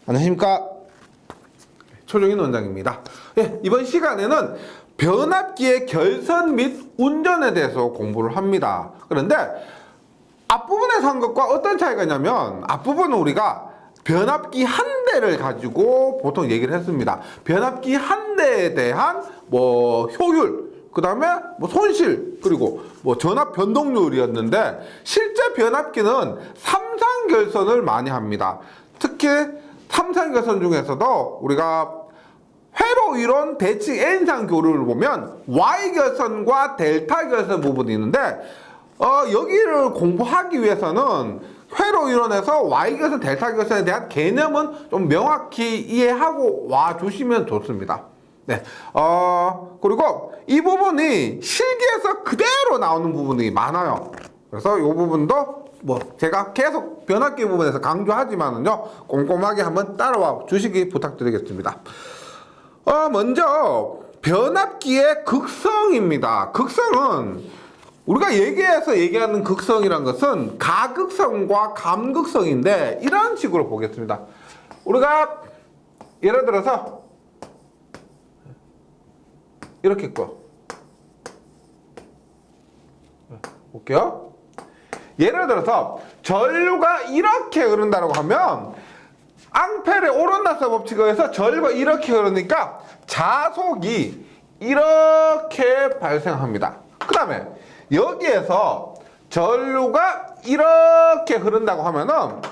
안녕하십니까. 초정인 원장입니다. 예, 이번 시간에는 변압기의 결선 및 운전에 대해서 공부를 합니다. 그런데 앞부분에서 한 것과 어떤 차이가 있냐면, 앞부분은 우리가 변압기 한 대를 가지고 보통 얘기를 했습니다. 변압기 한 대에 대한 효율, 그 다음에 손실, 그리고 전압 변동률이었는데, 실제 변압기는 삼상결선을 많이 합니다. 특히 삼상결선 중에서도 우리가 회로 이론 대칭 N상 교류를 보면 Y결선과 델타 결선 부분이 있는데, 여기를 공부하기 위해서는 회로 이론에서 Y결선, 델타 결선에 대한 개념은 좀 명확히 이해하고 와 주시면 좋습니다. 네. 그리고 이 부분이 실기에서 그대로 나오는 부분이 많아요. 그래서 이 부분도 제가 계속 변압기 부분에서 강조하지만은요, 꼼꼼하게 한번 따라와 주시기 부탁드리겠습니다. 먼저 변압기의 극성입니다. 극성은 우리가 얘기하는 극성이란 것은 가극성과 감극성인데, 이런 식으로 보겠습니다. 우리가 예를 들어서 이렇게 볼게요. 예를 들어서 전류가 이렇게 흐른다고 하면, 앙펠의 오른나사 법칙에 의해서 전류가 이렇게 흐르니까 자속이 이렇게 발생합니다. 그 다음에 여기에서 전류가 이렇게 흐른다고 하면은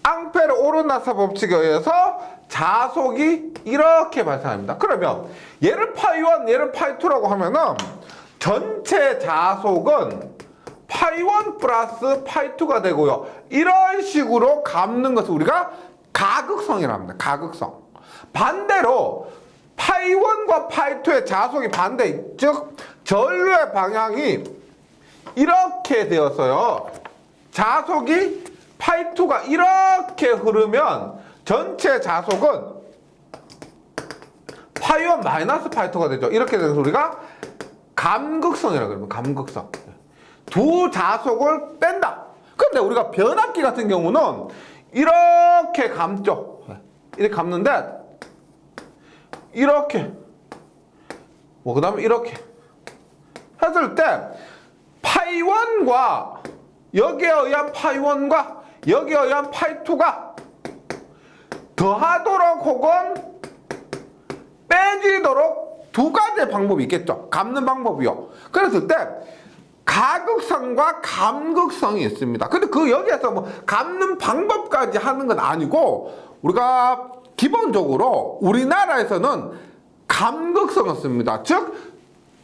앙펠의 오른나사 법칙에 의해서 자속이 이렇게 발생합니다. 그러면 얘를 파이1, 얘를 파이2라고 하면은 전체 자속은 파이1 플러스 파이2가 되고요. 이런 식으로 감는 것을 우리가 가극성이라고 합니다. 가극성. 반대로 파이1과 파이2의 자속이 반대, 즉 전류의 방향이 이렇게 되었어요. 자속이 파이2가 이렇게 흐르면 전체 자속은 파이1 마이너스 파이2가 되죠. 이렇게 돼서 우리가 감극성이라고 합니다. 감극성. 두 자속을 뺀다. 근데 우리가 변압기 같은 경우는 이렇게 감죠. 이렇게 감는데, 이렇게 그 다음에 이렇게 했을 때 파이1과 여기에 의한 파이1과 여기에 의한 파이2가 더하도록 혹은 빼지도록 두 가지의 방법이 있겠죠. 감는 방법이요. 그랬을 때 가극성과 감극성이 있습니다. 근데 여기에서 감는 방법까지 하는 건 아니고, 우리가 기본적으로 우리나라에서는 감극성을 씁니다. 즉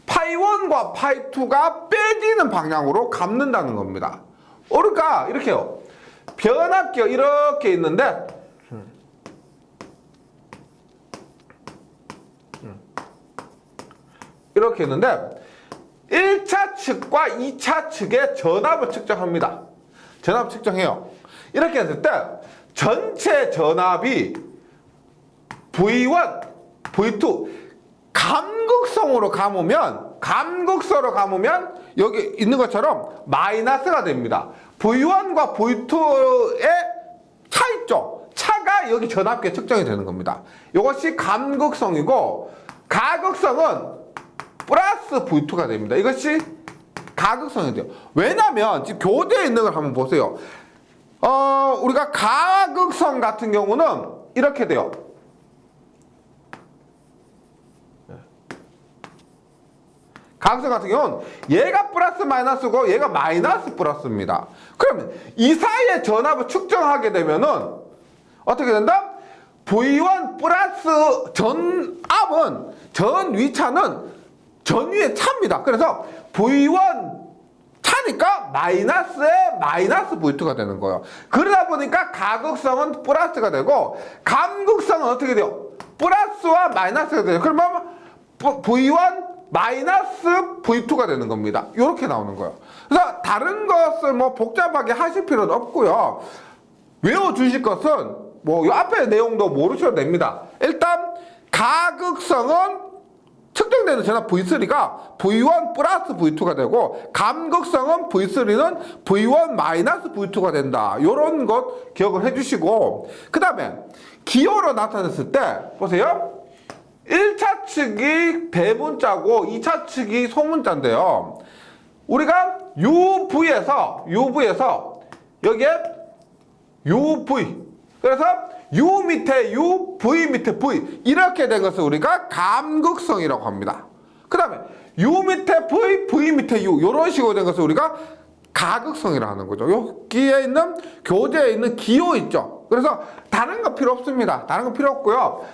파이1과 파이2가 빼지는 방향으로 감는다는 겁니다. 그러니까 이렇게요. 변압기가 이렇게 있는데, 이렇게 있는데 1차 측과 2차 측의 전압을 측정합니다. 전압 측정해요. 이렇게 했을 때 전체 전압이 V1, V2 감극성으로 감으면 여기 있는 것처럼 마이너스가 됩니다. V1과 V2의 차 있죠? 차가 여기 전압기에 측정이 되는 겁니다. 이것이 감극성이고, 가극성은 플러스 V2가 됩니다. 이것이 가극성이 돼요. 왜냐면 지금 교재에 있는 걸 한번 보세요. 우리가 가극성 같은 경우는 이렇게 돼요. 가극성 같은 경우는 얘가 플러스 마이너스고 얘가 마이너스 플러스입니다. 그러면 이 사이의 전압을 측정하게 되면은 어떻게 된다? V1 플러스 전위차는 전위의 차입니다. 그래서 V1 차니까 마이너스에 마이너스 V2가 되는 거예요. 그러다 보니까 가극성은 플러스가 되고, 감극성은 어떻게 돼요? 플러스와 마이너스가 돼요. 그러면 V1 마이너스 V2가 되는 겁니다. 이렇게 나오는 거예요. 그래서 다른 것을 복잡하게 하실 필요는 없고요. 외워주실 것은 이 앞에 내용도 모르셔도 됩니다. 일단 가극성은 측정이 확정되는 전압 V3가 V1 플러스 V2가 되고 감극성은 V3는 V1 마이너스 V2가 된다. 요런 것 기억을 해주시고 그 다음에 기호로 나타냈을 때 보세요. 1차 측이 대문자고 2차 측이 소문자인데요. 우리가 UV에서 여기에 UV 그래서 U 밑에 U, V 밑에 V 이렇게 된 것을 우리가 감극성이라고 합니다. 그 다음에 U 밑에 V, V 밑에 U 이런 식으로 된 것을 우리가 가극성이라고 하는 거죠. 여기에 있는 교재에 있는 기호 있죠. 그래서 다른 거 필요 없습니다. 다른 거 필요 없고요.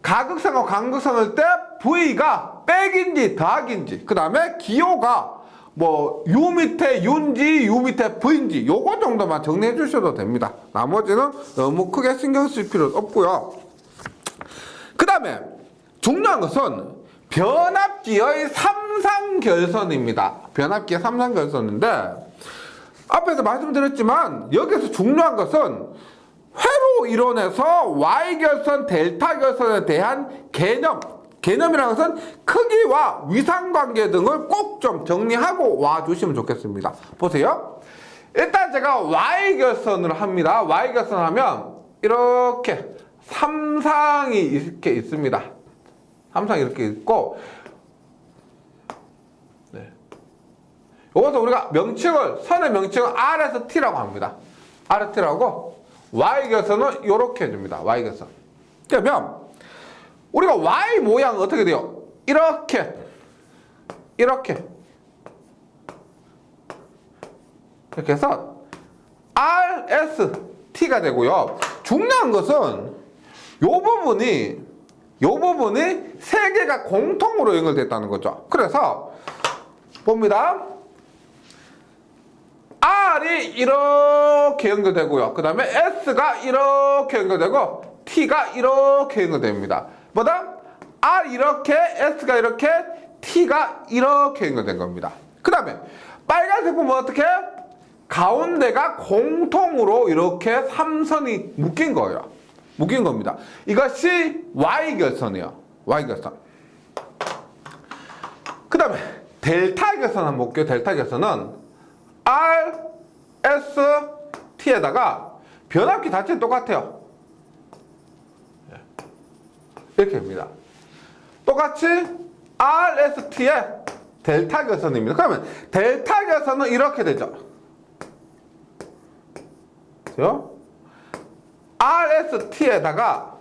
가극성과 감극성일 때 V가 백인지 더하기인지 그 다음에 기호가 뭐 U 밑에 U인지 U 밑에 V인지 요거 정도만 정리해 주셔도 됩니다. 나머지는 너무 크게 신경 쓸 필요 없고요. 그 다음에 중요한 것은 변압기의 삼상결선입니다. 변압기의 삼상결선인데 앞에서 말씀드렸지만 여기서 중요한 것은 회로 이론에서 Y결선, 델타결선에 대한 개념이라는 것은 크기와 위상관계 등을 꼭 좀 정리하고 와주시면 좋겠습니다. 보세요. 일단 제가 Y결선을 합니다. Y결선 하면 이렇게 삼상이 이렇게 있습니다. 삼상이 이렇게 있고 네. 이것도 우리가 선의 명칭을 R에서 T라고 합니다. RT라고 Y결선은 이렇게 해줍니다. Y결선. 그러면 우리가 Y 모양은 어떻게 돼요? 이렇게 해서 RST가 되고요. 중요한 것은 요 부분이 세 개가 공통으로 연결됐다는 거죠. 그래서 봅니다. R이 이렇게 연결되고요. 그 다음에 S가 이렇게 연결되고 T가 이렇게 연결됩니다. 뭐다? R 이렇게, S가 이렇게, T가 이렇게 연결된 겁니다. 그 다음에 빨간색 보면 어떻게? 가운데가 공통으로 이렇게 삼선이 묶인 거예요. 묶인 겁니다. 이것이 Y결선이에요. Y결선. 그 다음에 델타결선 한번 볼게요. 델타결선은 R, S, T에다가 변압기 자체는 똑같아요. 이렇게 됩니다. 똑같이 RST의 델타결선입니다. 그러면 델타결선은 이렇게 되죠. 그죠? RST에다가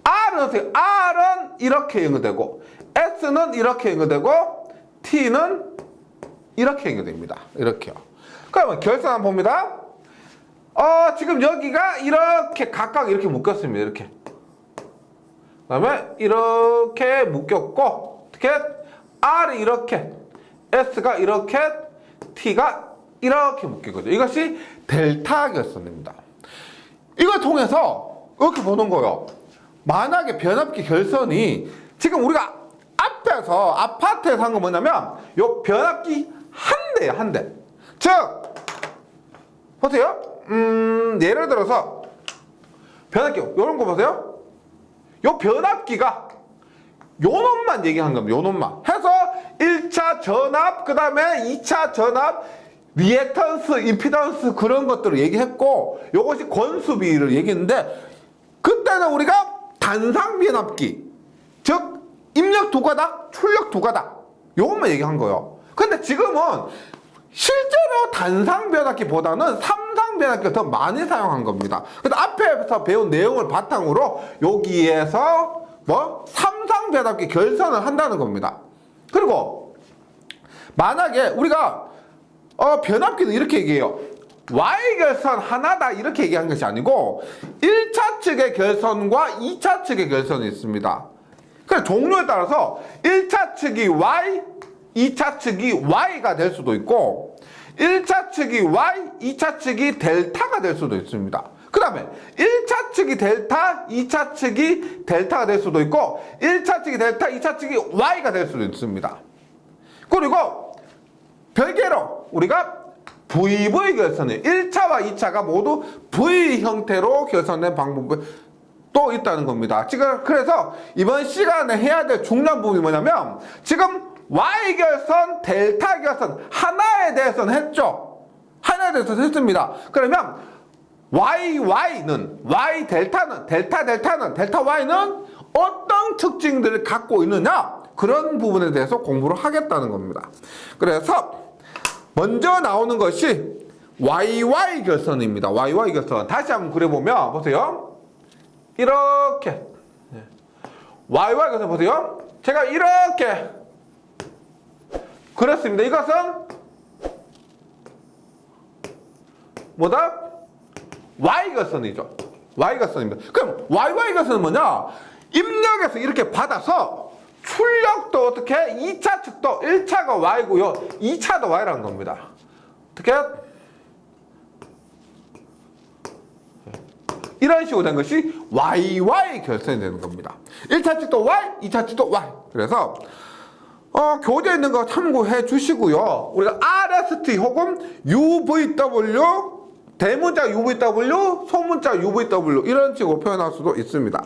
R은 어떻게? R은 이렇게 연결되고 S는 이렇게 연결되고 T는 이렇게 연결됩니다. 이렇게요. 그러면 결선 한번 봅니다. 지금 여기가 이렇게 각각 이렇게 묶였습니다. 이렇게. 그 다음에 이렇게 묶였고 어떻게? R이 이렇게 S가 이렇게 T가 이렇게 묶인 거죠. 이것이 델타 결선입니다. 이걸 통해서 이렇게 보는 거예요. 만약에 변압기 결선이 지금 우리가 앞에서 아파트에서 한 거 뭐냐면 요 변압기 한 대예요. 한 대. 즉 보세요. 예를 들어서 변압기 요런 거 보세요. 요 변압기가 요 놈만 얘기한 겁니다. 요 놈만 해서 1차 전압 그 다음에 2차 전압 리액턴스, 임피던스 그런 것들을 얘기했고 요것이 권수비를 얘기했는데 그때는 우리가 단상 변압기 즉 입력 두 가닥, 출력 두 가닥 요것만 얘기한 거예요. 근데 지금은 실제로 단상 변압기보다는 삼상 변압기를 더 많이 사용한 겁니다. 그래서 앞에서 배운 내용을 바탕으로 여기에서 삼상 변압기 결선을 한다는 겁니다. 그리고 만약에 우리가 변압기는 이렇게 얘기해요. Y결선 하나다 이렇게 얘기한 것이 아니고 1차 측의 결선과 2차 측의 결선이 있습니다. 그래서 종류에 따라서 1차 측이 Y, 2차 측이 Y가 될 수도 있고 1차 측이 Y, 2차 측이 델타가 될 수도 있습니다. 그 다음에 1차 측이 델타, 2차 측이 델타가 될 수도 있고 1차 측이 델타, 2차 측이 Y가 될 수도 있습니다. 그리고 별개로 우리가 VV 결선이에요. 1차와 2차가 모두 V 형태로 결선된 방법을 또 있다는 겁니다. 지금 그래서 이번 시간에 해야 될 중요한 부분이 뭐냐면 지금 Y 결선, 델타 결선 하나에 대해서는 했죠. 하나에 대해서는 했습니다. 그러면 Y 델타는 델타 Y는 어떤 특징들을 갖고 있느냐 그런 부분에 대해서 공부를 하겠다는 겁니다. 그래서 먼저 나오는 것이 YY 결선입니다. YY 결선 다시 한번 그려보면 보세요. 이렇게 YY 결선 보세요. 제가 이렇게 그렸습니다. 이것은 뭐다? Y 결선이죠. Y 결선입니다. 그럼 YY 결선은 뭐냐? 입력에서 이렇게 받아서 출력도 어떻게? 2차 측도 1차가 Y고요. 2차도 Y라는 겁니다. 어떻게? 이런 식으로 된 것이 YY 결선이 되는 겁니다. 1차 측도 Y, 2차 측도 Y. 그래서 교재에 있는 거 참고해 주시고요. 우리가 RST 혹은 UVW, 대문자 UVW, 소문자 UVW 이런 식으로 표현할 수도 있습니다.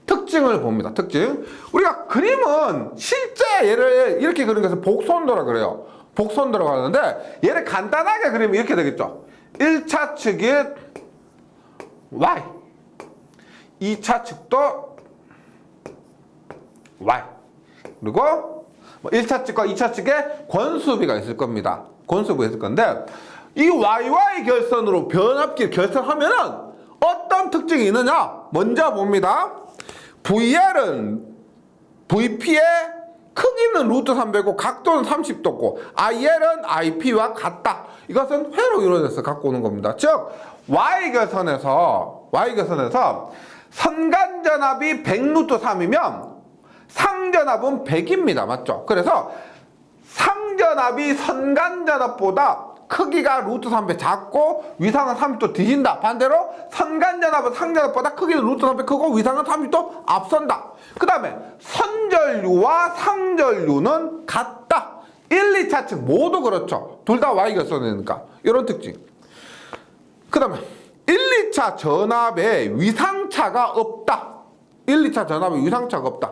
특징을 봅니다. 특징. 우리가 그림은 실제 얘를 이렇게 그린 것을 복선도라 그래요. 복선도라고 하는데 얘를 간단하게 그리면 이렇게 되겠죠. 1차 측이 Y, 2차 측도 Y. 그리고 1차 측과 2차 측에 권수비가 있을 겁니다. 권수비가 있을 건데 이 YY 결선으로 변압기를 결선하면은 어떤 특징이 있느냐? 먼저 봅니다. VL은 VP의 크기는 루트 300이고 각도는 30도고 IL은 IP와 같다. 이것은 회로 이루어져서 갖고 오는 겁니다. 즉 Y결선에서 선간전압이 100루트 3이면 상전압은 100입니다. 맞죠? 그래서 상전압이 선간전압보다 크기가 루트 3배 작고 위상은 30도 뒤진다. 반대로 선간전압은 상전압보다 크기는 루트 3배 크고 위상은 30도 앞선다. 그 다음에 선전류와 상전류는 같다. 1, 2차 측 모두 그렇죠. 둘 다 Y결선이니까. 이런 특징. 그 다음에 1, 2차 전압에 위상차가 없다. 1, 2차 전압에 위상차가 없다.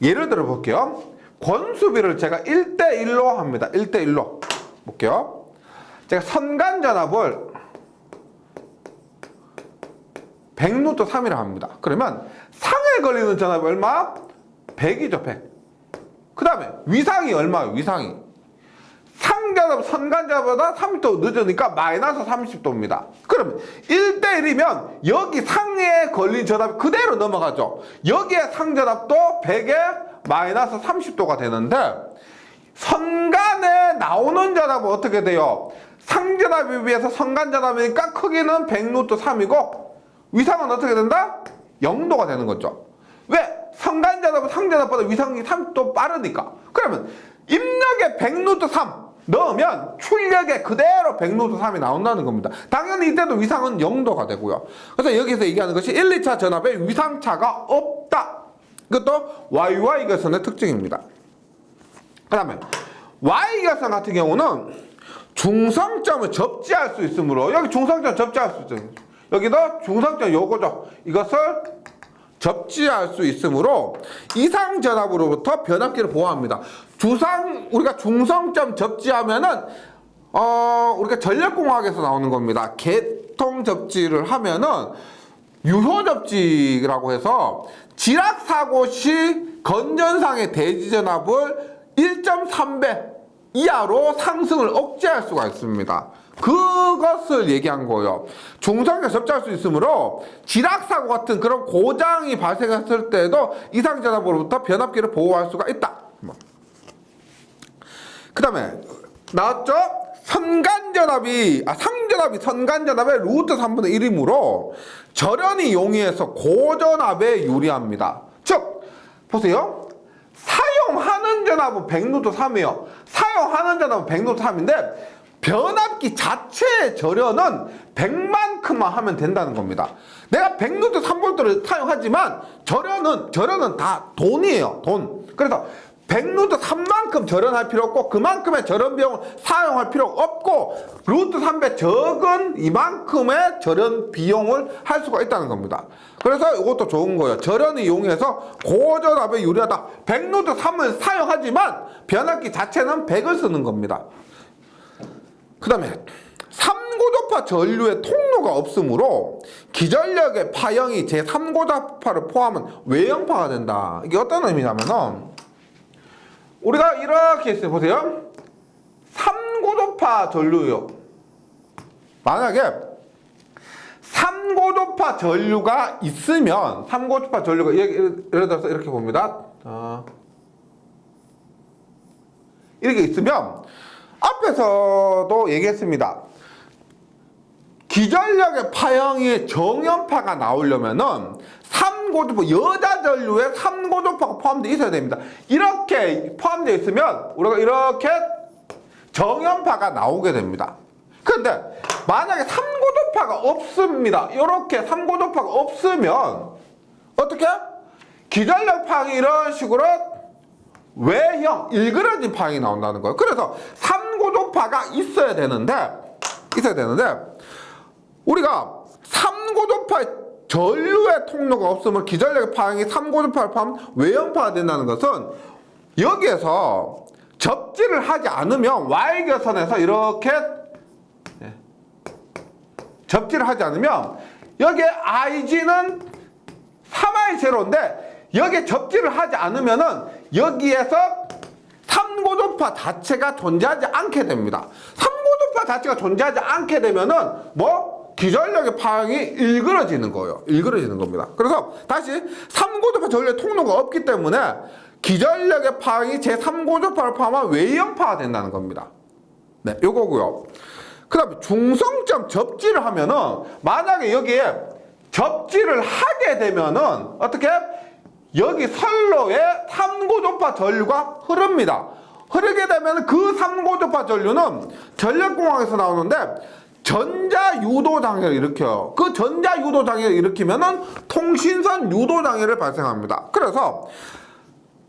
예를 들어 볼게요. 권수비를 제가 1대1로 합니다. 1대1로. 볼게요. 제가 선간전압을 100루트 3이라 합니다. 그러면 상에 걸리는 전압이 얼마? 100이죠, 100. 그 다음에 위상이 얼마예요? 위상이. 상전압, 선간전압보다 30도 늦으니까 마이너스 30도입니다. 그러면 1대1이면 여기 상에 걸린 전압이 그대로 넘어가죠. 여기에 상전압도 100에 마이너스 30도가 되는데 선간에 나오는 전압은 어떻게 돼요? 상전압에 비해서 선간전압이니까 크기는 100루트 3이고 위상은 어떻게 된다? 0도가 되는 거죠. 왜? 선간전압은 상전압보다 위상이 30도 빠르니까. 그러면 입력에 100루트 3 넣으면 출력에 그대로 100루트 3이 나온다는 겁니다. 당연히 이때도 위상은 0도가 되고요. 그래서 여기서 얘기하는 것이 1, 2차 전압에 위상차가 없다. 이것도 YY 결선의 특징입니다. 그 다음에 Y결선 같은 경우는 중성점을 접지할 수 있으므로 여기 중성점 접지할 수 있어요. 여기도 중성점 요거죠. 이것을 접지할 수 있으므로 이상전압으로부터 변압기를 보호합니다. 우리가 중성점 접지하면은 우리가 전력공학에서 나오는 겁니다. 개통 접지를 하면은 유효 접지라고 해서 지락사고 시 건전상의 대지전압을 1.3배 이하로 상승을 억제할 수가 있습니다. 그것을 얘기한 거예요. 중성에 접지할 수 있으므로 지락사고 같은 그런 고장이 발생했을 때에도 이상전압으로부터 변압기를 보호할 수가 있다. 그 다음에 나왔죠? 상전압이 선간전압의 루트 3분의 1이므로 절연이 용이해서 고전압에 유리합니다. 즉 보세요. 사용하는 전압은 100루트 3이에요. 사용하는 전압은 100루트 3인데 변압기 자체의 절연은 100만큼만 하면 된다는 겁니다. 내가 100루트 3볼트를 사용하지만 절연은 다 돈이에요. 돈. 그래서 100루트 3만큼 그만큼 절연할 필요 없고 그만큼의 절연 비용을 사용할 필요 없고 루트 3배 적은 이만큼의 절연 비용을 할 수가 있다는 겁니다. 그래서 이것도 좋은 거예요. 절연을 이용해서 고절압에 유리하다. 100루트 3을 사용하지만 변압기 자체는 100을 쓰는 겁니다. 그 다음에 3고도파 전류의 통로가 없으므로 기전력의 파형이 제3고도파를 포함한 외형파가 된다. 이게 어떤 의미냐면은 우리가 이렇게 했어요. 보세요. 3고도파 전류요. 만약에 3고도파 전류가 있으면 3고도파 전류가 예를 들어서 이렇게 봅니다. 이렇게 있으면 앞에서도 얘기했습니다. 기전력의 파형이 정연파가 나오려면은 3고도파, 여자 전류에 3고도파가 포함되어 있어야 됩니다. 이렇게 포함되어 있으면 우리가 이렇게 정연파가 나오게 됩니다. 그런데 만약에 3고도파가 없습니다. 이렇게 3고도파가 없으면 어떻게? 기전력 파형이 이런 식으로 외형, 일그러진 파형이 나온다는 거예요. 그래서 3고도파가 있어야 되는데 우리가 3고도파 전류의 통로가 없으면 기전력의 파형이 3고도파를 포함한 외형파가 된다는 것은 여기에서 접지를 하지 않으면 Y결선에서 이렇게 접지를 하지 않으면 여기에 IG는 3I0인데 여기에 접지를 하지 않으면은 여기에서 3고도파 자체가 존재하지 않게 됩니다. 3고도파 자체가 존재하지 않게 되면은 기전력의 파형이 일그러지는 거예요. 일그러지는 겁니다. 그래서 다시 3고도파 전류의 통로가 없기 때문에 기전력의 파형이 제3고도파를 포함한 외형파가 된다는 겁니다. 네, 요거고요. 그 다음에 중성점 접지를 하면은 만약에 여기에 접지를 하게 되면은 어떻게? 여기 선로에 3고도파 전류가 흐릅니다. 흐르게 되면 그 3고도파 전류는 전력공학에서 나오는데 전자유도장애를 일으켜요. 그 전자유도장애를 일으키면은 통신선 유도장애를 발생합니다. 그래서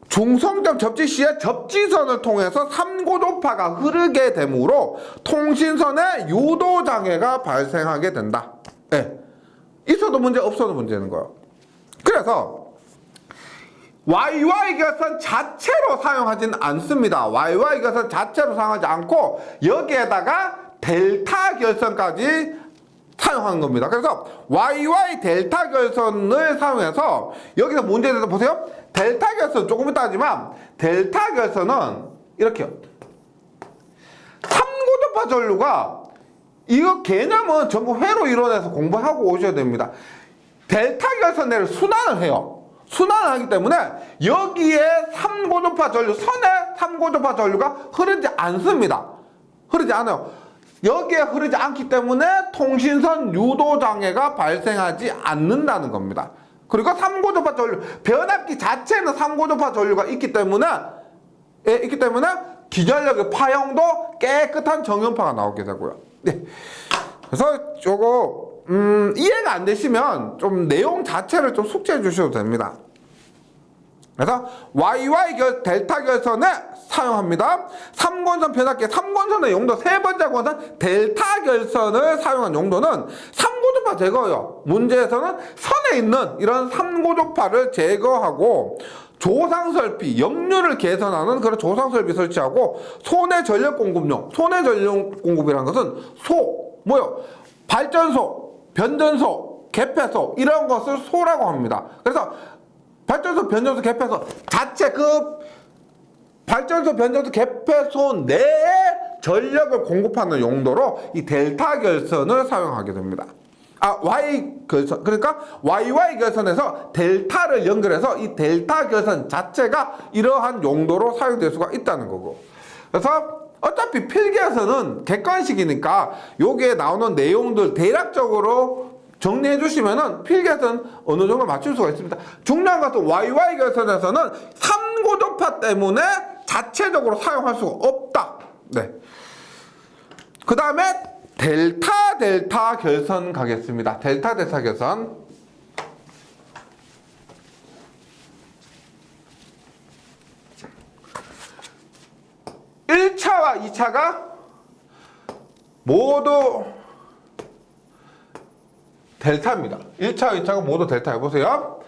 중성점 접지 시에 접지선을 통해서 3고도파가 흐르게 되므로 통신선에 유도장애가 발생하게 된다. 네. 있어도 문제 없어도 문제는 거예요. 그래서 YY 결선 자체로 사용하진 않습니다. YY 결선 자체로 사용하지 않고 여기에다가 델타 결선까지 사용하는 겁니다. 그래서 YY 델타 결선을 사용해서 여기서 문제에 대해서 보세요. 델타 결선 조금 이따 하지만 델타 결선은 이렇게요. 3고도파 전류가 이거 개념은 전부 회로 이론에서 공부하고 오셔야 됩니다. 델타 결선내를 순환을 해요. 순환을 하기 때문에 여기에 3고도파 전류, 선에 3고도파 전류가 흐르지 않습니다. 흐르지 않아요. 여기에 흐르지 않기 때문에 통신선 유도장애가 발생하지 않는다는 겁니다. 그리고 3고도파 전류, 변압기 자체는 3고도파 전류가 있기 때문에 기전력의 파형도 깨끗한 정연파가 나오게 되고요. 네. 그래서 요거 이해가 안 되시면 좀 내용 자체를 좀 숙지해 주셔도 됩니다. 그래서 YY 델타 결선에 사용합니다. 3권선 변압기 3권선의 용도 세 번째 권선 델타 결선을 사용한 용도는 3고도파 제거예요. 문제에서는 선에 있는 이런 3고도파를 제거하고 조상설비, 역류를 개선하는 그런 조상설비 설치하고 손해 전력 공급용, 손해 전력 공급이라는 것은 발전소, 변전소, 개폐소 이런 것을 소라고 합니다. 그래서 발전소, 변전소, 개폐소 자체 그 발전소, 변전소, 개폐소 내에 전력을 공급하는 용도로 이 델타 결선을 사용하게 됩니다. Y 결선, 그러니까 YY 결선에서 델타를 연결해서 이 델타 결선 자체가 이러한 용도로 사용될 수가 있다는 거고. 그래서 어차피 필기에서는 객관식이니까 여기에 나오는 내용들 대략적으로 정리해 주시면은 필기에서는 어느 정도 맞출 수가 있습니다. 중요한 것은 YY 결선에서는 3고도파 때문에 자체적으로 사용할 수가 없다. 네. 그 다음에 델타 결선 가겠습니다. 델타 결선. 1차, 2차가 모두 델타입니다. 1차, 2차가 모두 델타 해보세요.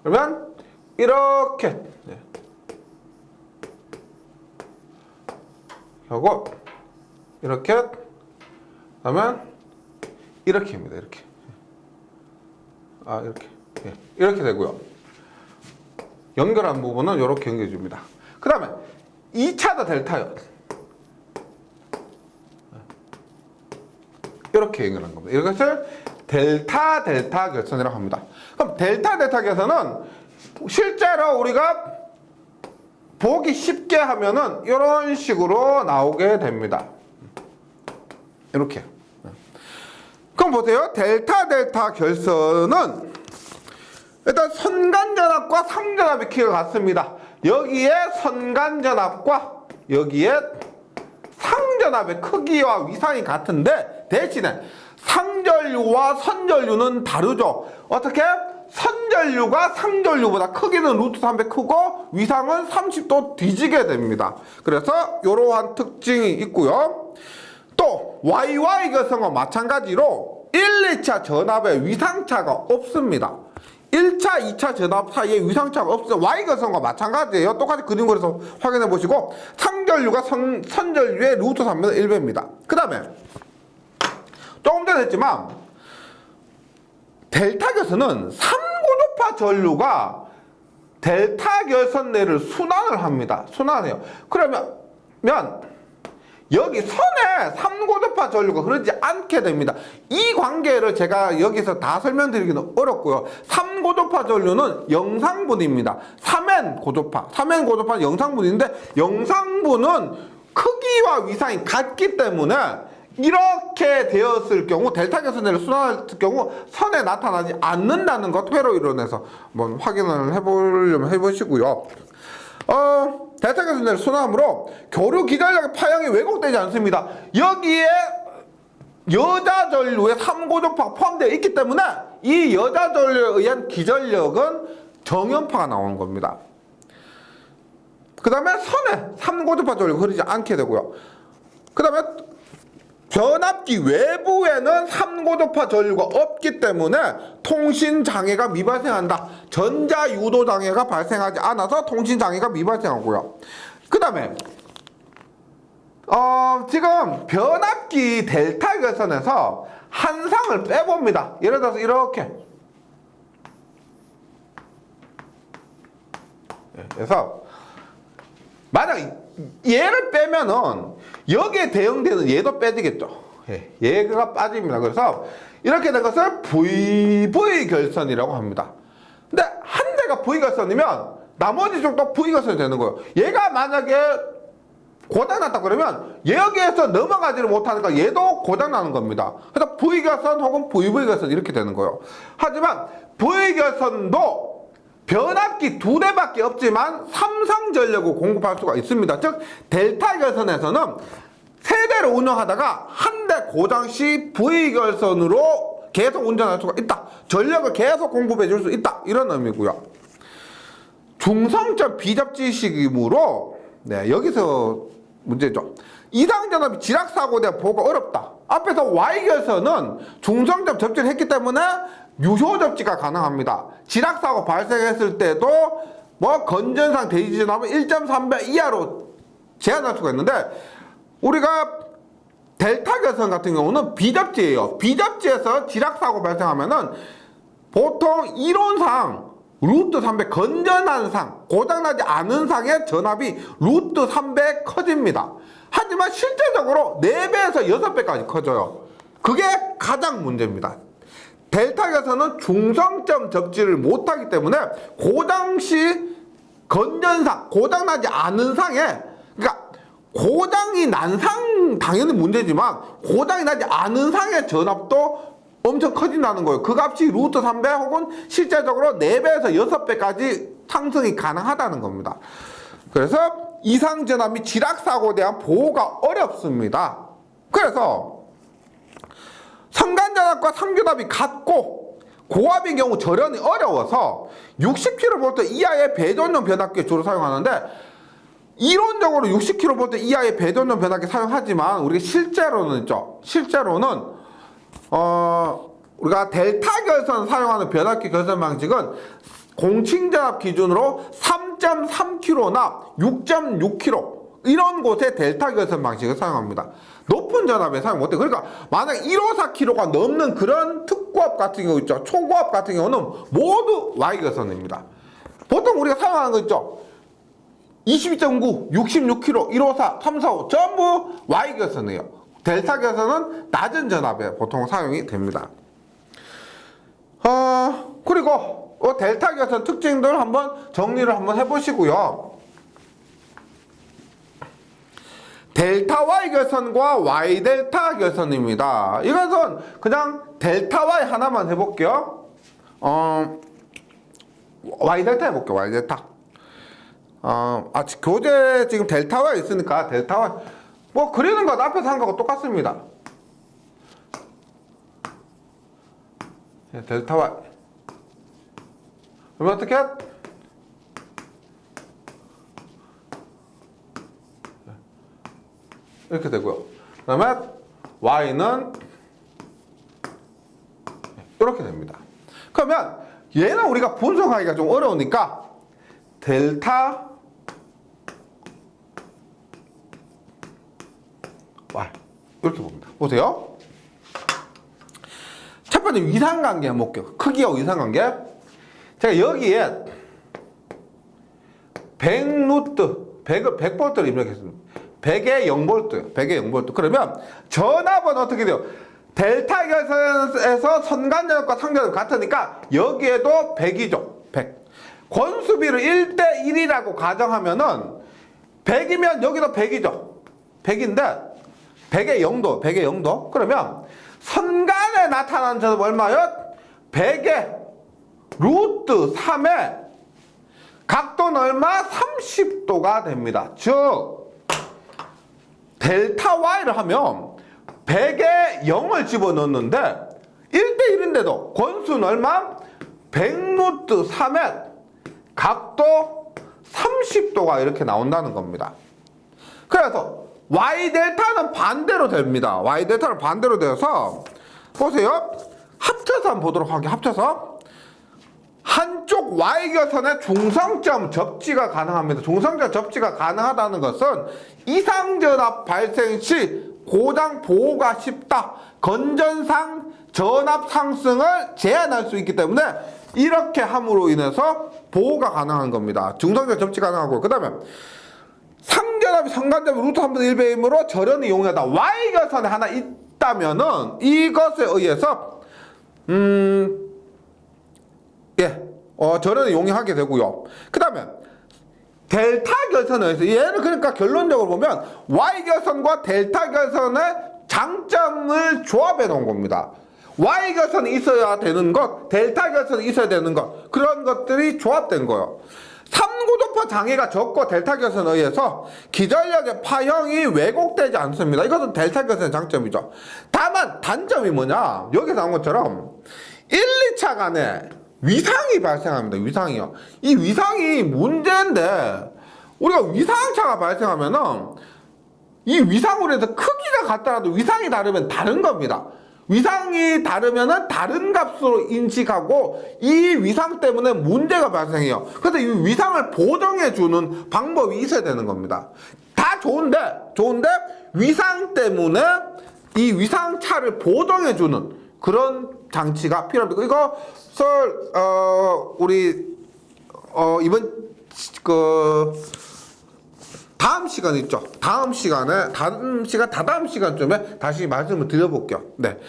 그러면 이렇게 하고 이렇게 하면 이렇게입니다. 이렇게 이렇게 이렇게 되고요. 연결한 부분은 이렇게 연결해 줍니다. 그 다음에 2차도 델타요. 이렇게 연결한 겁니다. 이것을 델타 결선이라고 합니다. 그럼 델타 결선은 실제로 우리가 보기 쉽게 하면은 이런 식으로 나오게 됩니다. 이렇게. 그럼 보세요. 델타 결선은 일단 선간전압과 상전압의 키가 같습니다. 여기에 선간전압과 여기에 상전압의 크기와 위상이 같은데 대신에 상전류와 선전류는 다르죠. 어떻게? 선전류가 상전류보다 크기는 루트 3배 크고 위상은 30도 뒤지게 됩니다. 그래서 이러한 특징이 있고요. 또 YY 결선과 마찬가지로 1, 2차 전압에 위상차가 없습니다. 1차, 2차 전압 사이에 위상차가 없어요. Y 결선과 마찬가지예요. 똑같이 그림 그려서 확인해 보시고 상전류가 선전류의 루트 3배는 1배입니다. 그 다음에 조금 전에 했지만 델타 결선은 3고도파 전류가 델타 결선 내를 순환을 합니다. 순환해요. 그러면 여기 선에 3고도파 전류가 흐르지 않게 됩니다. 이 관계를 제가 여기서 다 설명드리기는 어렵고요. 3고도파 전류는 영상분입니다. 3N 고도파는 영상분인데 영상분은 크기와 위상이 같기 때문에 이렇게 되었을 경우 델타 결선을 순환했을 경우 선에 나타나지 않는다는 것 회로 이론에서 한번 확인을 해보려면 해보시고요. 델타 결선을 순환함으로 교류 기전력의 파형이 왜곡되지 않습니다. 여기에 여자 전류의 3고도파가 포함되어 있기 때문에 이 여자 전류에 의한 기전력은 정연파가 나오는 겁니다. 그 다음에 선에 3고도파 전류가 흐르지 않게 되고요. 그 다음에 변압기 외부에는 3고도파 전류가 없기 때문에 통신장애가 미발생한다. 전자유도장애가 발생하지 않아서 통신장애가 미발생하고요. 그 다음에 지금 변압기 델타 결선에서 한 상을 빼봅니다. 예를 들어서 이렇게 그래서 만약 얘를 빼면은 여기에 대응되는 얘도 빼지겠죠. 얘가 빠집니다. 그래서 이렇게 된 것을 VV 결선이라고 합니다. 근데 한 대가 V 결선이면 나머지 쪽도 V 결선이 되는 거예요. 얘가 만약에 고장났다 그러면 여기에서 넘어가지를 못하니까 얘도 고장나는 겁니다. 그래서 V 결선 혹은 VV 결선 이렇게 되는 거예요. 하지만 V 결선도 변압기 2대밖에 없지만 삼성전력을 공급할 수가 있습니다. 즉 델타 결선에서는 3대를 운영하다가 한 대 고장 시 V결선으로 계속 운전할 수가 있다. 전력을 계속 공급해 줄 수 있다. 이런 의미고요. 중성점 비접지식이므로 여기서 문제죠. 이상전압이 지락사고에 대한 보호가 어렵다. 앞에서 Y결선은 중성점 접지를 했기 때문에 유효 접지가 가능합니다. 지락사고 발생했을 때도 건전상 대지전압은 1.3배 이하로 제한할 수가 있는데 우리가 델타 결선 같은 경우는 비접지예요. 비접지에서 지락사고 발생하면은 보통 이론상 루트 3배 건전한 상, 고장나지 않은 상의 전압이 루트 3배 커집니다. 하지만 실제적으로 4배에서 6배까지 커져요. 그게 가장 문제입니다. 델타 결선은 중성점 접지를 못하기 때문에 고장시 건전상, 고장나지 않은 상에, 그러니까 고장이 난 상 당연히 문제지만 고장이 나지 않은 상의 전압도 엄청 커진다는 거예요. 그 값이 루트 3배 혹은 실제적으로 4배에서 6배까지 상승이 가능하다는 겁니다. 그래서 이상 전압 및 지락사고에 대한 보호가 어렵습니다. 그래서 선간전압과 상전압이 같고 고압인 경우 절연이 어려워서 60kV 이하의 배전용 변압기를 주로 사용하는데 이론적으로 60kV 이하의 배전용 변압기 사용하지만 우리가 실제로는 있죠. 실제로는 우리가 델타 결선 사용하는 변압기 결선 방식은 공칭전압 기준으로 3.3kV나 6.6kV 이런 곳에 델타 결선 방식을 사용합니다. 높은 전압에 사용 못해. 그러니까 만약 154kV가 넘는 그런 특고압 같은 경우 있죠. 초고압 같은 경우는 모두 Y 결선입니다. 보통 우리가 사용하는 거 있죠. 22.9, 66kV, 154, 345 전부 Y 결선이에요. 델타 결선은 낮은 전압에 보통 사용이 됩니다. 그리고 델타 결선 특징들 한번 정리를 한번 해보시고요. 델타 Y 결선과 Y 델타 결선입니다. 이것은 그냥 델타 Y 하나만 해볼게요. Y 델타 해볼게요. Y 델타. 교재 지금 델타 Y 있으니까 델타 Y 뭐 그리는 것 앞에서 한 거하고 똑같습니다. 델타 Y. 그러면 어떻게? 이렇게 되고요. 그 다음에 Y는 이렇게 됩니다. 그러면 얘는 우리가 분석하기가 좀 어려우니까 델타 Y 이렇게 봅니다. 보세요. 첫 번째 위상관계 한번 볼게요. 크기와 위상관계. 제가 여기에 100V를 입력했습니다. 100에 0V, 100에 0V. 그러면 전압은 어떻게 돼요? 델타 결선에서 선간전압과 상전압 같으니까 여기에도 100이죠. 100. 권수비를 1대1이라고 가정하면은 100이면 여기도 100이죠. 100인데 100에 0도, 100에 0도. 그러면 선간에 나타나는 전압 얼마요? 100에 루트 3에 각도는 얼마? 30도가 됩니다. 즉 델타 Y를 하면 100에 0을 집어넣는데 1대1인데도 권수는 얼마? 100루트 3에 각도 30도가 이렇게 나온다는 겁니다. 그래서 Y 델타는 반대로 됩니다. Y 델타는 반대로 되어서 보세요. 합쳐서 한번 보도록 할게요. 합쳐서 한쪽 Y 결선의 중성점 접지가 가능합니다. 중성점 접지가 가능하다는 것은 이상전압 발생 시 고장 보호가 쉽다. 건전상 전압 상승을 제한할 수 있기 때문에 이렇게 함으로 인해서 보호가 가능한 겁니다. 중성점 접지 가능하고 그 다음에 상전압이 상간접이 루트 3분의 1배이므로 절연이 용이하다. Y 결선에 하나 있다면은 이것에 의해서 절연이 용이하게 되고요. 그 다음에 델타 결선에 의해서 얘는 그러니까 결론적으로 보면 Y 결선과 델타 결선의 장점을 조합해 놓은 겁니다. Y 결선이 있어야 되는 것, 델타 결선이 있어야 되는 것, 그런 것들이 조합된 거예요. 3구도파 장애가 적고 델타 결선에 의해서 기전력의 파형이 왜곡되지 않습니다. 이것은 델타 결선의 장점이죠. 다만 단점이 뭐냐? 여기 나온 것처럼 1, 2차 간에 위상이 발생합니다. 위상이요. 이 위상이 문제인데 우리가 위상차가 발생하면은 이 위상으로 해서 크기가 같더라도 위상이 다르면 다른 겁니다. 위상이 다르면은 다른 값으로 인식하고 이 위상 때문에 문제가 발생해요. 그래서 이 위상을 보정해주는 방법이 있어야 되는 겁니다. 다 좋은데 위상 때문에 이 위상차를 보정해주는 그런 장치가 필요합니다. 이것을 우리 이번 다음 시간 있죠. 다다음 시간쯤에 다시 말씀을 드려볼게요. 네.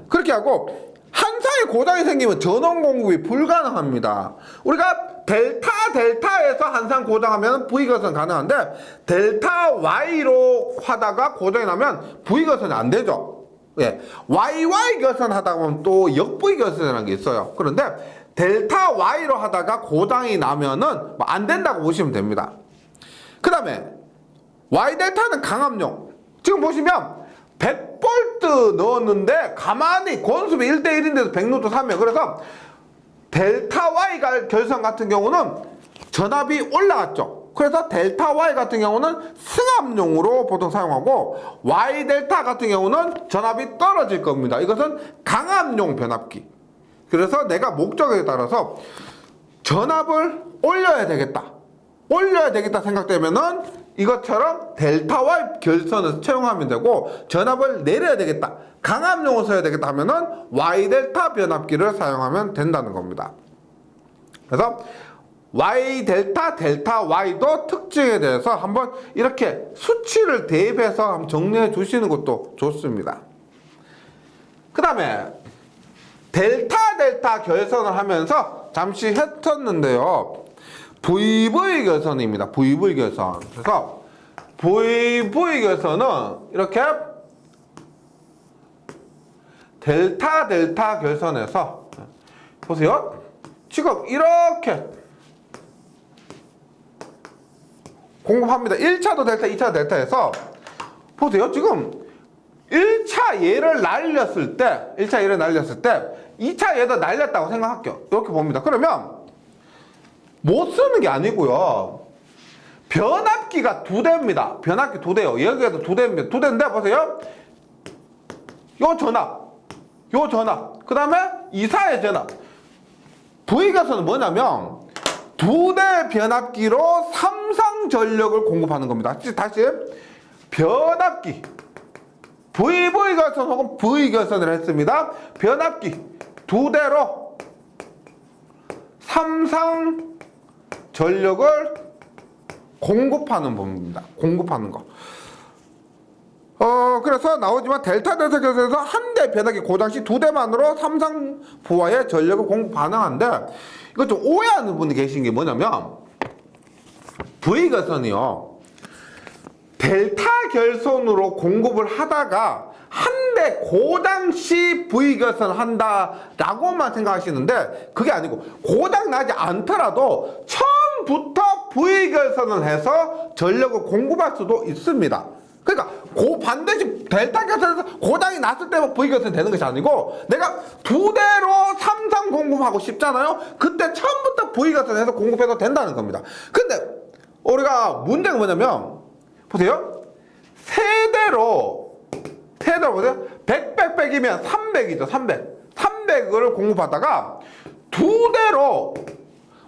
그렇게 하고, 한 사이 고장이 생기면 전원 공급이 불가능합니다. 우리가 델타에서 한상 고장하면 V거선 가능한데, 델타 Y로 하다가 고장이 나면 V거선이 안 되죠. 예. YY 결선 하다 보면 또 역-V 결선이라는 게 있어요. 그런데 델타 Y로 하다가 고장이 나면은 안 된다고 보시면 됩니다. 그 다음에 Y 델타는 강압용. 지금 보시면 100V 넣었는데 가만히 권수비 1대1인데도 100루트 3이에요. 그래서 델타 Y 결선 같은 경우는 전압이 올라갔죠. 그래서 델타 Y 같은 경우는 승합용으로 보통 사용하고 Y 델타 같은 경우는 전압이 떨어질 겁니다. 이것은 강압용 변압기. 그래서 내가 목적에 따라서 전압을 올려야 되겠다. 올려야 되겠다 생각되면은 이것처럼 델타 Y 결선을 채용하면 되고 전압을 내려야 되겠다. 강압용을 써야 되겠다 하면은 Y 델타 변압기를 사용하면 된다는 겁니다. 그래서 Y 델타, 델타 Y도 특징에 대해서 한번 이렇게 수치를 대입해서 한번 정리해 주시는 것도 좋습니다. 그 다음에 델타 결선을 하면서 잠시 했었는데요. VV 결선입니다. VV 결선. 그래서 VV 결선은 이렇게 델타 결선에서 보세요. 지금 이렇게 공급합니다. 1차도 델타, 2차도 델타에서 보세요. 지금 1차 얘를 날렸을 때 2차 얘도 날렸다고 생각할게요. 이렇게 봅니다. 그러면 못 쓰는 게 아니고요. 변압기가 2대입니다. 변압기 2대요. 여기에도 2대입니다. 2대인데 보세요. 요 전압. 그 다음에 2사의 전압. V가서는 뭐냐면 2대 변압기로 삼상 전력을 공급하는 겁니다. 다시 변압기 VV결선 혹은 V결선을 했습니다. 변압기 2대로 삼상 전력을 공급하는 법입니다. 공급하는 거. 그래서 나오지만 델타 결선에서 한 대 변압기 고장 시 2대만으로 삼상 부하의 전력을 공급 가능한데 이거 좀 오해하는 분이 계신 게 뭐냐면 V결선이요. 델타 결선으로 공급을 하다가 한 대 고장 시 V결선을 한다라고만 생각하시는데 그게 아니고 고장 나지 않더라도 처음부터 V결선을 해서 전력을 공급할 수도 있습니다. 그러니까 반드시 델타 결선에서 고장이 났을 때만 V결선이 되는 것이 아니고 내가 2대로 삼상 공급하고 싶잖아요. 그때 처음부터 V결선에서 공급해도 된다는 겁니다. 근데 우리가 문제가 뭐냐면 보세요. 세대로 보세요. 100이면 300이죠. 300을 공급하다가 2대로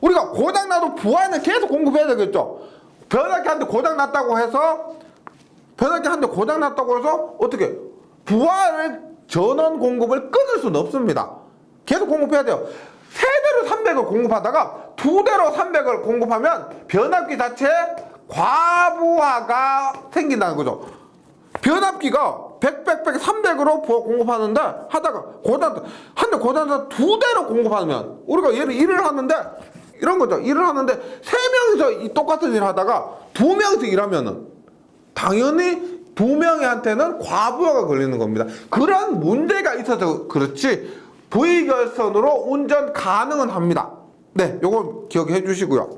우리가 고장나도 부하는 계속 공급해야 되겠죠. 변압기 한 대 고장났다고 해서 어떻게 부하를 전원 공급을 끊을 수는 없습니다. 계속 공급해야 돼요. 세대로 300을 공급하다가 2대로 300을 공급하면 변압기 자체에 과부하가 생긴다는 거죠. 변압기가 300으로 공급하는데 하다가 한 대 고장나서 2대로 공급하면 우리가 얘를 일을 하는데 이런 거죠. 일을 하는데 3명이서 이 똑같은 일을 하다가 2명이서 일하면은 당연히 2명한테는 과부하가 걸리는 겁니다. 그런 문제가 있어서 그렇지 V결선으로 운전 가능은 합니다. 네, 요거 기억해 주시고요.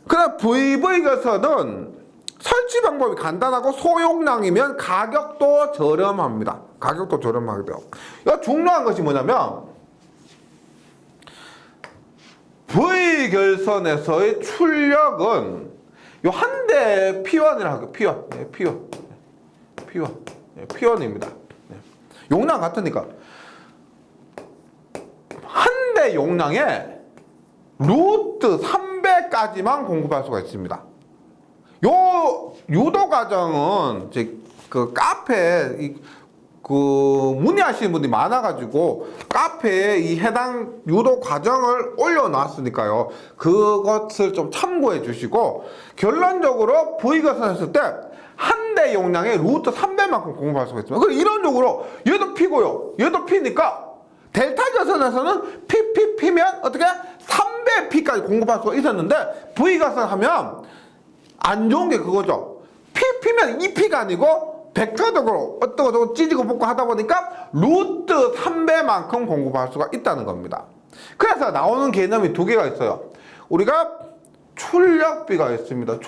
그다음 VV결선은 설치 방법이 간단하고 소용량이면 가격도 저렴합니다. 가격도 저렴하게 돼요. 이거 중요한 것이 뭐냐면 V결선에서의 출력은 요 한 대 P1이라고 할게요. P1입니다. 용량 같으니까 한 대 용량에 루트 300까지만 공급할 수가 있습니다. 요 유도 과정은 이제 그 카페에 문의하시는 분들이 많아가지고 카페에 이 해당 유도 과정을 올려놨으니까요. 그것을 좀 참고해 주시고 결론적으로 V결선 했을 때 한 대 용량에 루트 300만큼 공급할 수가 있습니다. 그리고 이론적으로 얘도 P고요. 얘도 P니까 델타 결선에서는 P면 어떻게 300P까지 공급할 수가 있었는데 V결선 하면 안 좋은 게 그거죠. P면 2P가 아니고 벡터적으로 어떻게 찢고 볶고 하다 보니까 루트 3배만큼 공급할 수가 있다는 겁니다. 그래서 나오는 개념이 2개가 있어요. 우리가 출력비가 있습니다.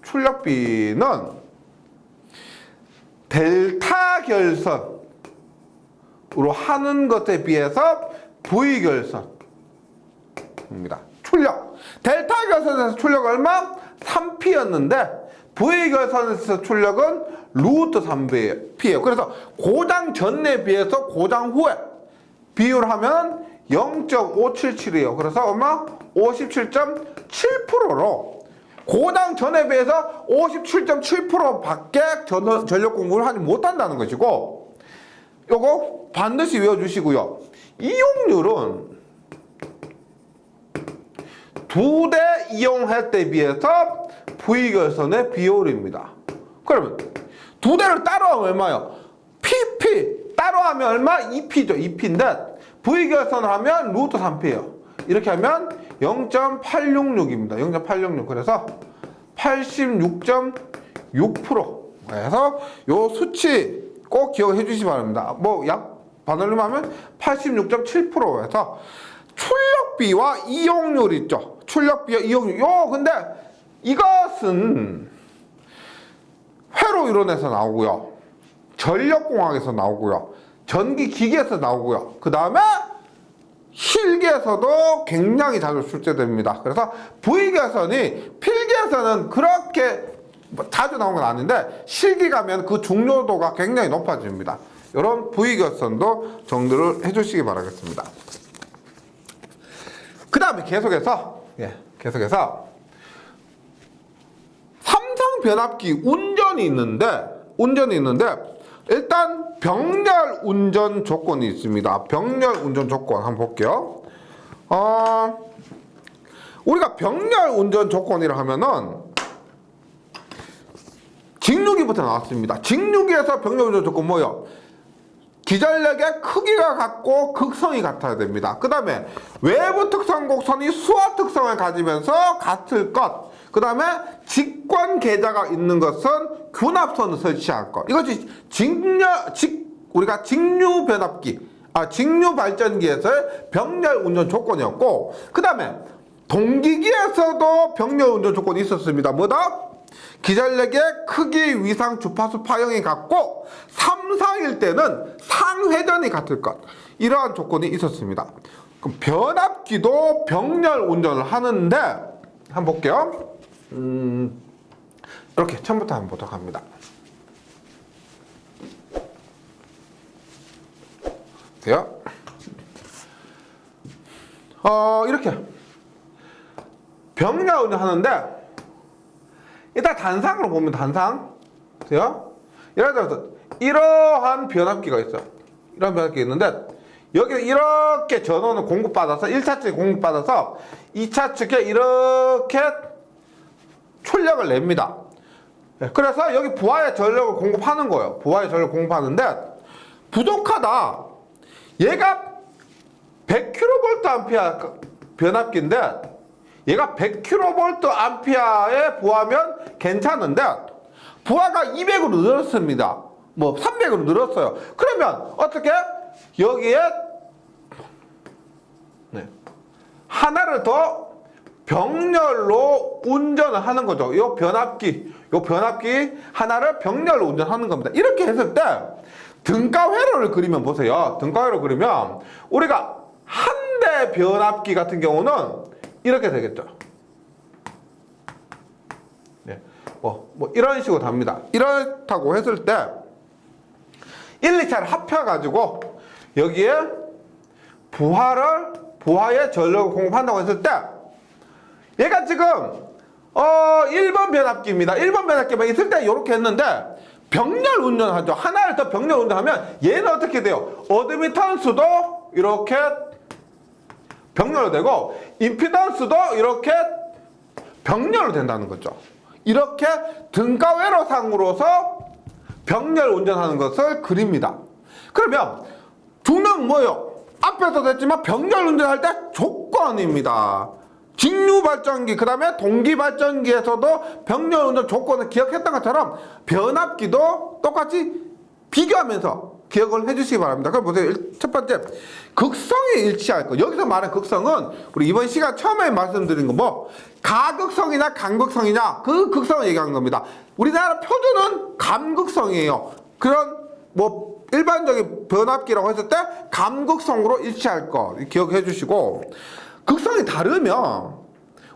출력비는 델타 결선으로 하는 것에 비해서 V결선입니다. 출력. 델타 결선에서 출력 얼마? 3P였는데 V 결선에서 출력은 루트 3P예요. 그래서 고장 전에 비해서 고장 후에 비율 하면 0.577이에요. 그래서 얼마? 57.7%로 고장 전에 비해서 57.7%밖에 전력 공급을 하지 못한다는 것이고, 요거 반드시 외워주시고요. 이용률은 두 대 이용할 때 비해서 V결선의 비율입니다. 그러면 두 대를 따로 하면 얼마요? PP 따로 하면 얼마? 2P죠. 2P인데 V결선을 하면 루트 3P예요. 이렇게 하면 0.866입니다. 0.866. 그래서 86.6%. 그래서 요 수치 꼭 기억해 주시기 바랍니다. 뭐 약 반올림 하면 86.7%에서 출력비와 이용률 있죠. 출력비와 이용률. 근데 이것은 회로 이론에서 나오고요. 전력공학에서 나오고요. 전기기계에서 나오고요. 그 다음에 실기에서도 굉장히 자주 출제됩니다. 그래서 V결선이 필기에서는 그렇게 자주 나오는 건 아닌데 실기 가면 그 중요도가 굉장히 높아집니다. 이런 V결선도 정리를 해주시기 바라겠습니다. 그 다음에 계속해서 삼성 변압기 운전이 있는데 일단 병렬 운전 조건이 있습니다. 병렬 운전 조건 한번 볼게요. 우리가 병렬 운전 조건이라 하면은 직류기부터 나왔습니다. 직류기에서 병렬 운전 조건 뭐예요? 기전력의 크기가 같고 극성이 같아야 됩니다. 그 다음에 외부 특성 곡선이 수화 특성을 가지면서 같을 것. 그 다음에 직관 계좌가 있는 것은 균합선을 설치할 것. 이것이 우리가 직류 변압기, 직류 발전기에서의 병렬 운전 조건이었고, 그 다음에 동기기에서도 병렬 운전 조건이 있었습니다. 뭐다? 기전력의 크기, 위상, 주파수, 파형이 같고 3상일 때는 상회전이 같을 것. 이러한 조건이 있었습니다. 그럼 변압기도 병렬 운전을 하는데 한번 볼게요. 이렇게 처음부터 한번 보도록 합니다. 돼요? 이렇게 병렬 운전 하는데 일단 단상으로 보면 단상 돼요? 예를 들어서 이러한 변압기가 있어요. 이런 변압기가 있는데 여기 이렇게 전원을 공급받아서 1차 측에 공급받아서 2차 측에 이렇게 출력을 냅니다. 그래서 여기 부하의 전력을 공급하는 거예요. 부하의 전력을 공급하는데 부족하다. 얘가 100kV 변압기인데 얘가 100kVA에 부하면 괜찮은데 부하가 200으로 늘었습니다. 뭐 300으로 늘었어요. 그러면 어떻게? 여기에 하나를 더 병렬로 운전을 하는 거죠. 요 변압기 하나를 병렬로 운전하는 겁니다. 이렇게 했을 때 등가 회로를 그리면 보세요. 등가 회로 그리면 우리가 한 대 변압기 같은 경우는 이렇게 되겠죠. 뭐 이런 식으로 답니다. 이렇다고 했을 때 1, 2차를 합해가지고 여기에 부하의 전력을 공급한다고 했을 때 얘가 지금 1번 변압기입니다. 1번 변압기만 있을 때 이렇게 했는데 병렬 운전하죠. 하나를 더 병렬 운전하면 얘는 어떻게 돼요? 어드미턴스도 이렇게 병렬로 되고 임피던스도 이렇게 병렬로 된다는 거죠. 이렇게 등가회로상으로서 병렬 운전하는 것을 그립니다. 그러면 중요한 뭐예요? 앞에서도 했지만 병렬 운전할 때 조건입니다. 직류 발전기, 그 다음에 동기 발전기에서도 병렬 운전 조건을 기억했던 것처럼 변압기도 똑같이 비교하면서 기억을 해주시기 바랍니다. 그럼 보세요. 첫 번째, 극성이 일치할 것. 여기서 말하는 극성은 우리 이번 시간 처음에 말씀드린 거 뭐 가극성이나 간극성이냐 그 극성을 얘기하는 겁니다. 우리나라 표준은 감극성이에요. 그런 뭐 일반적인 변압기라고 했을 때 감극성으로 일치할 것 기억해 주시고, 극성이 다르면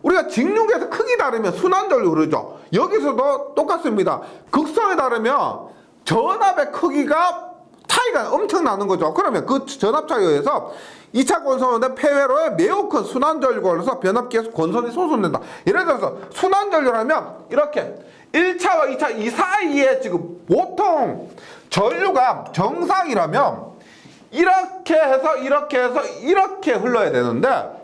우리가 직육에서 크기 다르면 순환전류 흐르죠. 여기서도 똑같습니다. 극성에 다르면 전압의 크기가 차이가 엄청 나는 거죠. 그러면 그 전압 차이에 의해서 2차 권선원의 폐회로에 매우 큰 순환전류가 흘러서 변압기에서 권선이 솟아낸다. 예를 들어서 순환전류라면 이렇게 1차와 2차 이 사이에 지금 보통 전류가 정상이라면 이렇게 해서 이렇게 흘러야 되는데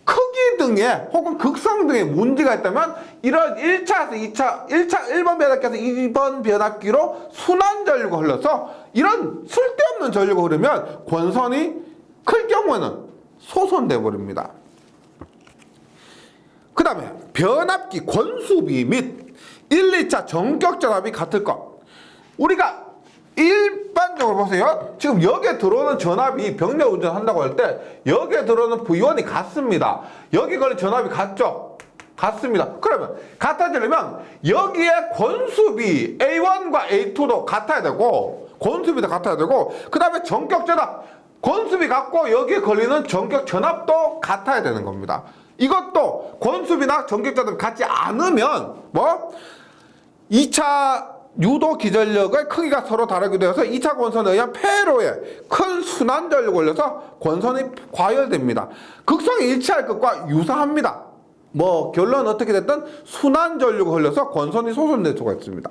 크기 등에 혹은 극성 등에 문제가 있다면 이런 1차에서 1번 변압기에서 2번 변압기로 순환전류가 흘러서 이런 쓸데없는 전류가 흐르면 권선이 클 경우에는 소선돼 버립니다. 그 다음에 변압기 권수비 및 1, 2차 전격 전압이 같을 것. 우리가 일반적으로 보세요. 지금 여기에 들어오는 전압이 병력 운전한다고 할 때 여기에 들어오는 V1이 같습니다. 여기 걸린 전압이 같죠? 같습니다. 그러면 같아지려면 여기에 권수비 A1과 A2도 같아야 되고 권수비도 같아야 되고 그 다음에 전격 전압 권수비 같고 여기에 걸리는 전격 전압도 같아야 되는 겁니다. 이것도 권수비나 전격 전압이 같지 않으면 뭐 2차 유도 기전력의 크기가 서로 다르게 되어서 2차 권선에 의한 폐로에 큰 순환전류가 걸려서 권선이 과열됩니다. 극성이 일치할 것과 유사합니다. 뭐 결론은 어떻게 됐든 순환전류가 흘러서 권선이 소선될 수가 있습니다.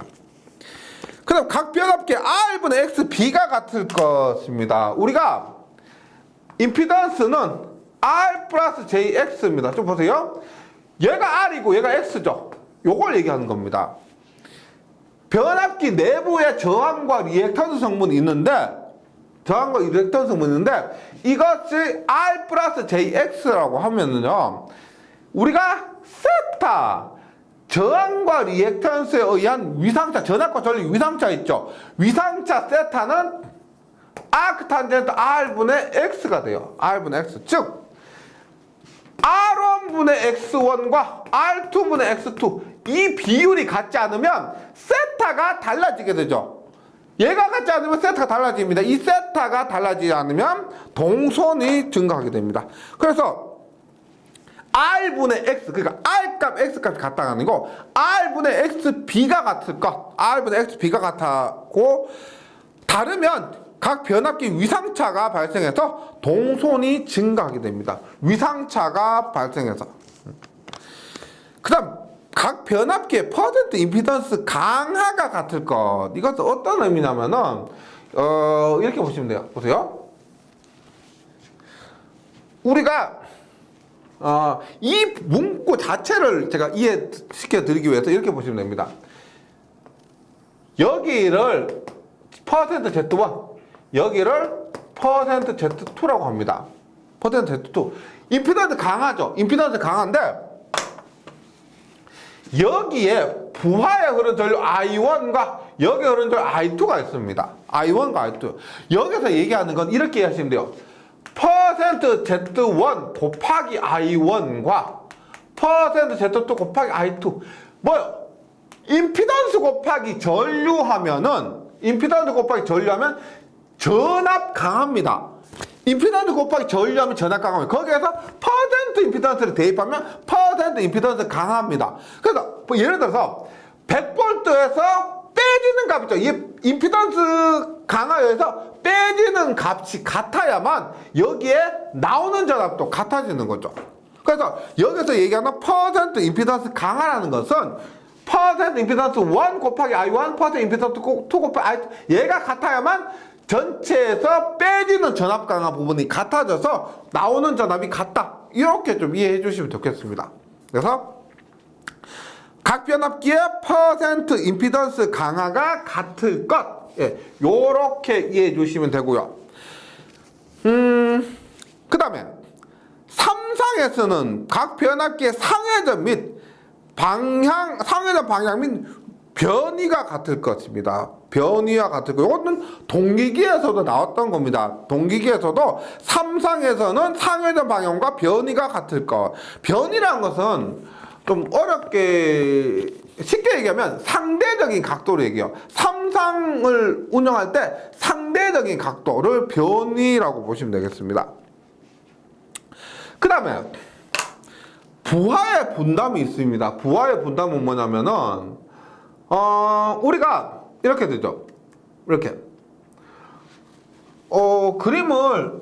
그 다음 각 변압기의 R분의 XB가 같을 것입니다. 우리가 임피던스는 R 플러스 JX입니다. 좀 보세요. 얘가 R이고 얘가 X죠. 요걸 얘기하는 겁니다. 변압기 내부에 저항과 리액턴스 성분이 있는데 이것이 R 플러스 JX라고 하면은요 우리가 세타 저항과 리액턴스에 의한 위상차 전압과 전류 위상차 있죠. 위상차 세타는 아크탄젠트 R분의 X가 돼요. R분의 X 즉 R1분의 X1과 R2분의 X2 이 비율이 같지 않으면 세타가 달라지게 되죠. 얘가 같지 않으면 세타가 달라집니다. 이 세타가 달라지지 않으면 동선이 증가하게 됩니다. 그래서 R분의 X 그러니까 R값 X값이 같다가 아니고 R분의 XB가 같을 것 R분의 XB가 같고 다르면 각 변압기 위상차가 발생해서 동선이 증가하게 됩니다. 위상차가 발생해서. 그 다음 각 변압기의 퍼센트 임피던스 강하가 같을 것. 이것은 어떤 의미냐면은 이렇게 보시면 돼요. 보세요. 우리가 이 문구 자체를 제가 이해시켜 드리기 위해서 이렇게 보시면 됩니다. 여기를 퍼센트 Z1 여기를 퍼센트 Z2라고 합니다. 퍼센트 Z2. 임피던스 강하죠. 임피던스 강한데 여기에 부하에 흐르는 전류 I1과 여기에 흐르는 전류 I2가 있습니다. I1과 I2. 여기서 얘기하는 건 이렇게 이해하시면 돼요. 퍼센트 Z1 곱하기 I1과 퍼센트 Z2 곱하기 I2. 뭐요? 임피던스 곱하기 전류하면은 전압 강합니다. 임피던스 곱하기 전류하면 전압 강합니다. 거기에서 퍼센트 임피던스를 대입하면 퍼센트 임피던스 강합니다. 그래서 뭐 예를 들어서 100V에서 빼지는 값 있죠. 이 임피던스 강화에서 빼지는 값이 같아야만 여기에 나오는 전압도 같아지는 거죠. 그래서 여기서 얘기하는 퍼센트 임피던스 강화라는 것은 퍼센트 임피던스 1 곱하기 I1 퍼센트 임피던스 2 곱하기 I2 얘가 같아야만 전체에서 빼지는 전압 강화 부분이 같아져서 나오는 전압이 같다. 이렇게 좀 이해해 주시면 좋겠습니다. 그래서 각 변압기의 퍼센트 임피던스 강화가 같을 것. 예, 요렇게 이해해 주시면 되고요. 그 다음에 3상에서는 각 변압기의 상회전 및 상회전 방향 및 변이가 같을 것입니다. 변이와 같을 것. 이것은 동기기에서도 나왔던 겁니다. 동기기에서도 3상에서는 상회전 방향과 변이가 같을 것. 변이라는 것은 좀 어렵게 쉽게 얘기하면 상대적인 각도로 얘기해요. 3상을 운영할 때 상대적인 각도를 변이라고 보시면 되겠습니다. 그 다음에 부하의 분담이 있습니다. 부하의 분담은 뭐냐면은 우리가 이렇게 되죠. 이렇게 그림을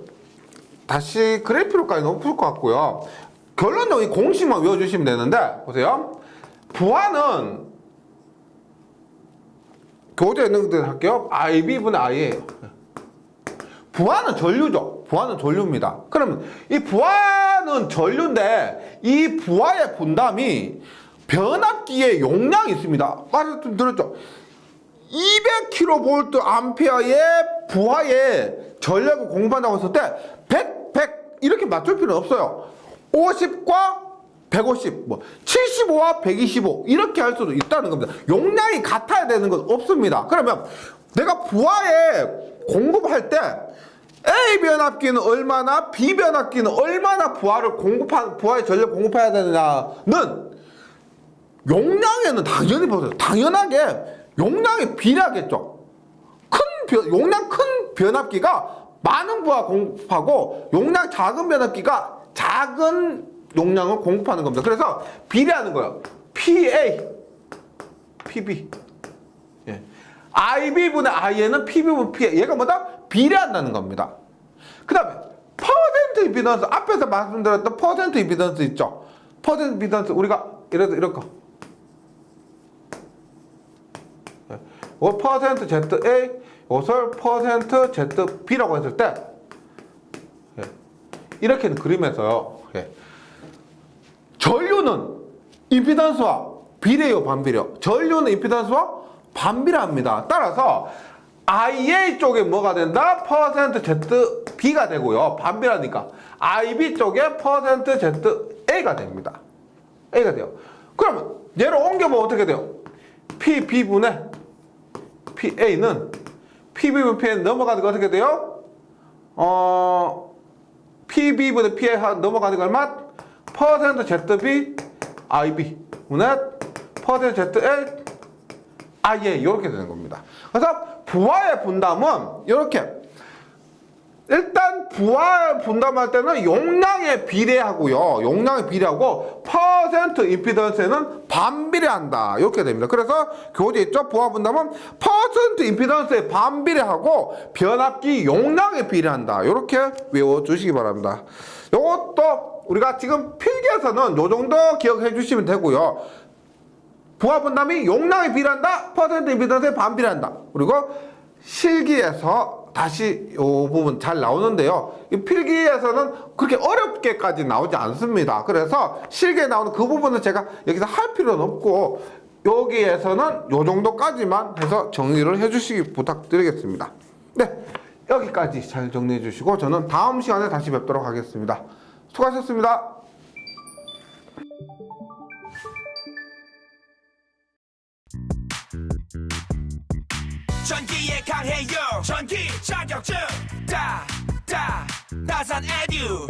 다시 그릴 필요까지는 없을 것 같고요. 결론적인 공식만 외워주시면 되는데, 보세요. 부하는 교재에 있는 것들 할게요. IB분의 I예요. 부하는 전류죠. 부하는 전류입니다. 그러면 이 부하는 전류인데 이 부하의 분담이 변압기의 용량이 있습니다. 말씀드렸죠. 200kV 암페어의 부하의 전력을 공부한다고 했을 때 100 이렇게 맞출 필요는 없어요. 50과 150, 75와 125 이렇게 할 수도 있다는 겁니다. 용량이 같아야 되는 건 없습니다. 그러면 내가 부하에 공급할 때 A 변압기는 얼마나, B 변압기는 얼마나 부하의 전력 공급해야 되느냐는 용량에는 당연히 보세요. 당연하게 용량에 비례하겠죠. 용량 큰 변압기가 많은 부하 공급하고 용량 작은 변압기가 작은 용량을 공급하는 겁니다. 그래서 비례하는 거예요. PA, PB. 예. IB분의 IN은 PB분의 PA. 얘가 뭐다? 비례한다는 겁니다. 그 다음에 퍼센트 임피던스. 앞에서 말씀드렸던 퍼센트 임피던스 있죠. 퍼센트 임피던스 우리가 이래서 이렇게 퍼센트 ZA, 이것을 퍼센트 ZB라고 했을 때 이렇게 그림에서요. 전류는 임피던스와 비례요, 반비례요? 전류는 임피던스와 반비례합니다. 따라서 IA 쪽에 뭐가 된다? 퍼센트 ZB가 되고요. 반비례하니까 IB 쪽에 퍼센트 ZA가 됩니다. A가 돼요. 그러면 얘를 옮겨보면 어떻게 돼요? PB분의 PA는 PB분의 PA는 넘어가는 거 어떻게 돼요? PB분의 PA 넘어가는 거 얼마? 퍼센트 ZB IB 분의 퍼센트 ZA IA 이렇게 되는 겁니다. 그래서 부하의 분담은 이렇게 일단 부하 분담할 때는 용량에 비례하고요. 용량에 비례하고 퍼센트 임피던스에는 반비례한다. 이렇게 됩니다. 그래서 교재 있죠? 부하 분담은 퍼센트 임피던스에 반비례하고 변압기 용량에 비례한다. 이렇게 외워주시기 바랍니다. 이것도 우리가 지금 필기에서는 이 정도 기억해 주시면 되고요. 부하 분담이 용량에 비례한다. 퍼센트 임피던스에 반비례한다. 그리고 실기에서 다시 이 부분 잘 나오는데요. 이 필기에서는 그렇게 어렵게까지 나오지 않습니다. 그래서 실기에 나오는 그 부분은 제가 여기서 할 필요는 없고 여기에서는 이 정도까지만 해서 정리를 해주시기 부탁드리겠습니다. 네, 여기까지 잘 정리해 주시고 저는 다음 시간에 다시 뵙도록 하겠습니다. 수고하셨습니다. 전기에 강해요. 전기 자격증 다산 에듀